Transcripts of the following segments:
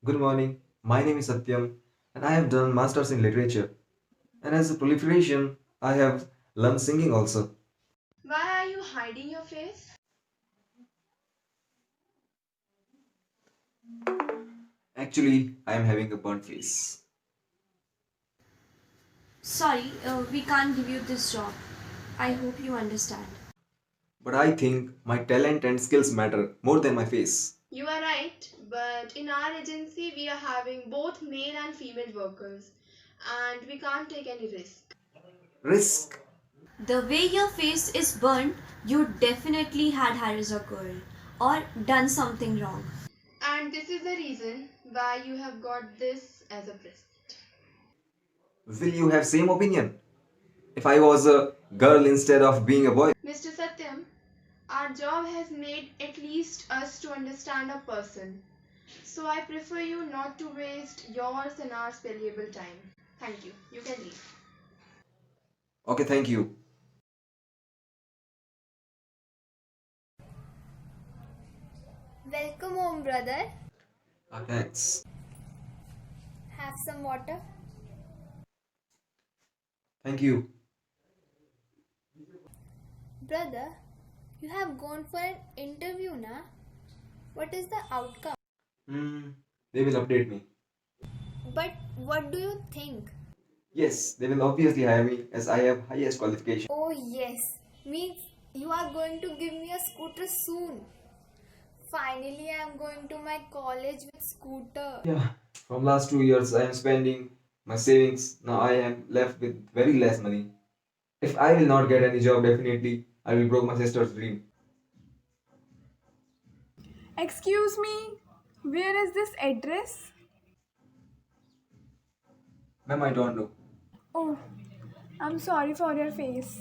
Good morning. My name is Satyam, and I have done masters in literature. And as a proliferation, I have learned singing also. Why are you hiding your face? Actually, I am having a burnt face. Sorry, we can't give you this job. I hope you understand. But I think my talent and skills matter more than my face. You are right, but in our agency we are having both male and female workers and we can't take any risk. Risk. The way your face is burnt, you definitely had harassed a girl or done something wrong. And this is the reason why you have got this as a present. Will you have same opinion? If I was a girl instead of being a boy? Mr. Satyam, our job has made at least us to understand a person. So I prefer you not to waste yours and our valuable time. Thank you. You can leave. Okay, thank you. Welcome home, brother. Thanks. Have some water. Thank you. Brother, you have gone for an interview now. What is the outcome? Hmm, they will update me. But what do you think? Yes, they will obviously hire me as I have highest qualification. Oh, yes. Means you are going to give me a scooter soon. Finally, I am going to my college with scooter. Yeah, from last 2 years I am spending my savings. Now I am left with very less money. If I will not get any job, definitely I will broke my sister's dream. Excuse me, where is this address? Ma'am, I don't know. Oh, I'm sorry for your face.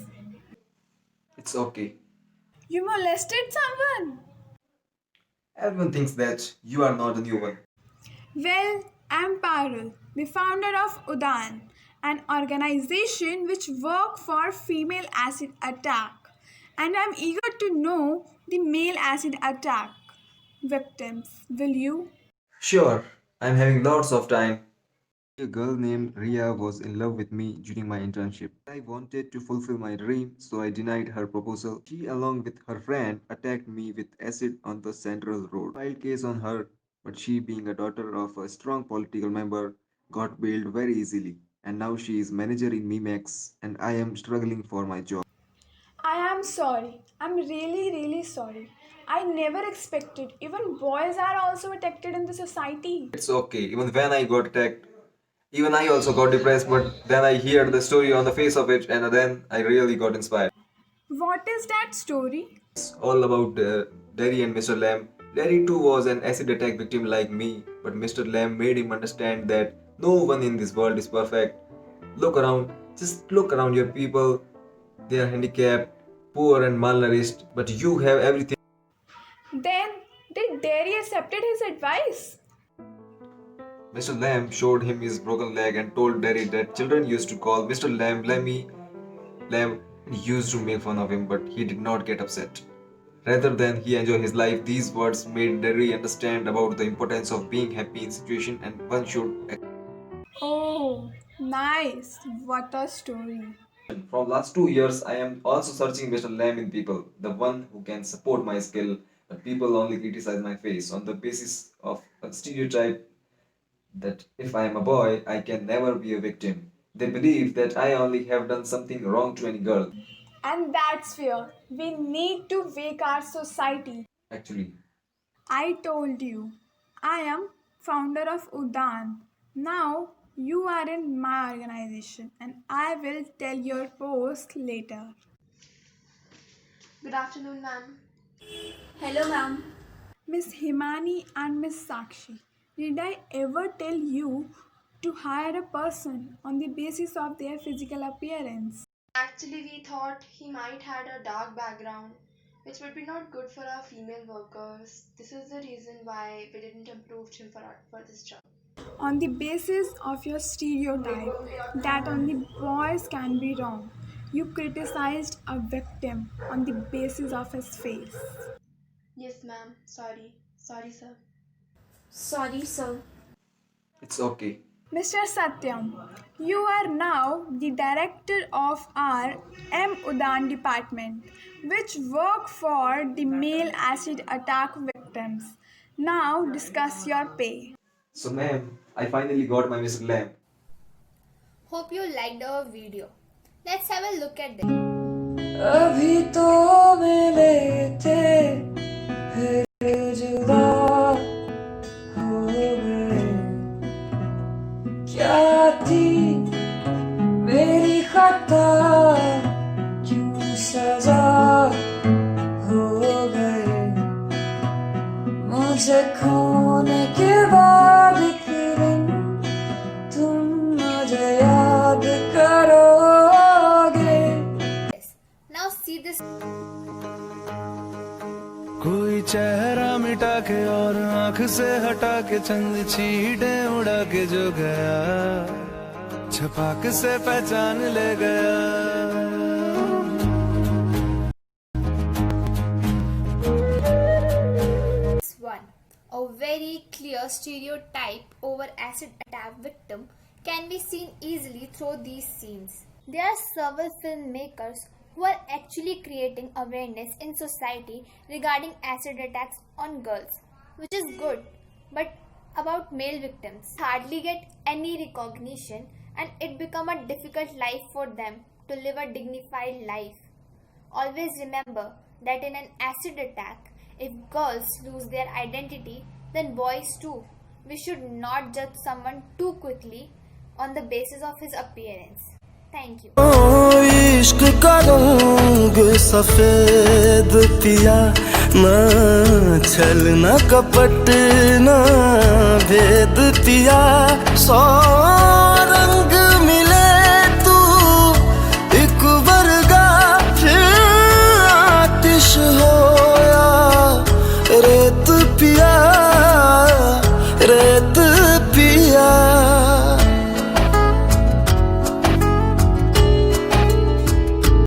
It's okay. You molested someone? Everyone thinks that you are not the new one. Well, I'm Parul, the founder of Udan, an organization which work for female acid attack, and I'm eager to know the male acid attack victims. Will you? Sure, I'm having lots of time. A girl named Ria was in love with me during my internship. I wanted to fulfill my dream, so I denied her proposal. She, along with her friend, attacked me with acid on the Central Road. Filed case on her, but she, being a daughter of a strong political member, got bailed very easily. And now she is manager in Memex, and I am struggling for my job. I am sorry. I'm really sorry. I never expected. Even boys are also attacked in the society. It's okay. Even when I got attacked, even I also got depressed, but then I heard the story on the face of it, and then I really got inspired. What is that story? It's all about Derry and Mr. Lamb. Derry too was an acid attack victim like me, but Mr. Lamb made him understand that no one in this world is perfect. Look around, just look around your people. They are handicapped, poor and malnourished, but you have everything. Then, did Derry accepted his advice? Mr. Lamb showed him his broken leg and told Derry that children used to call Mr. Lamb Lemmy Lamb and used to make fun of him, but he did not get upset. Rather than he enjoy his life, these words made Derry understand about the importance of being happy in situation and one should. Oh, nice. What a story. From last 2 years, I am also searching Mr. Lamb in people, the one who can support my skill, but people only criticize my face on the basis of a stereotype that if I am a boy, I can never be a victim. They believe that I only have done something wrong to any girl. And that's fair. We need to wake our society. Actually, I told you, I am founder of Udan. Now you are in my organization and I will tell your post later. Good afternoon, ma'am. Hello, ma'am. Miss Himani and Miss Sakshi, did I ever tell you to hire a person on the basis of their physical appearance? Actually, we thought he might had a dark background, which would be not good for our female workers. This is the reason why we didn't approve him for this job. On the basis of your stereotype that only boys can be wrong, you criticized a victim on the basis of his face. Yes, ma'am. Sorry. Sorry, sir. Sorry, sir. It's okay. Mr. Satyam, you are now the director of our M. Udan department, which work for the male acid attack victims. Now discuss your pay. So, ma'am, I finally got my Mr. Lamb. Hope you liked our video. Let's have a look at this. अभी तो मिले थे फिर जुदा हो गए क्या थी मेरी खता क्यों सजा हो गए मुझे खोने के बाद एक दिन तुम मुझे याद करोगे Now see this. कोई चेहरा मिटा के और आंख से हटा के चंद छींटे उड़ा के जो गया छपाक से पहचान ले गया One, a very clear stereotype over acid attack victim can be seen easily through these scenes. There are several filmmakers who are actually creating awareness in society regarding acid attacks on girls, which is good, but about male victims hardly get any recognition and it become a difficult life for them to live a dignified life. Always remember that in an acid attack, if girls lose their identity, then boys too. We should not judge someone too quickly on the basis of his appearance. Thank you. इश्क का रंग सफेद पिया ना छल ना कपट ना भेद पिया 100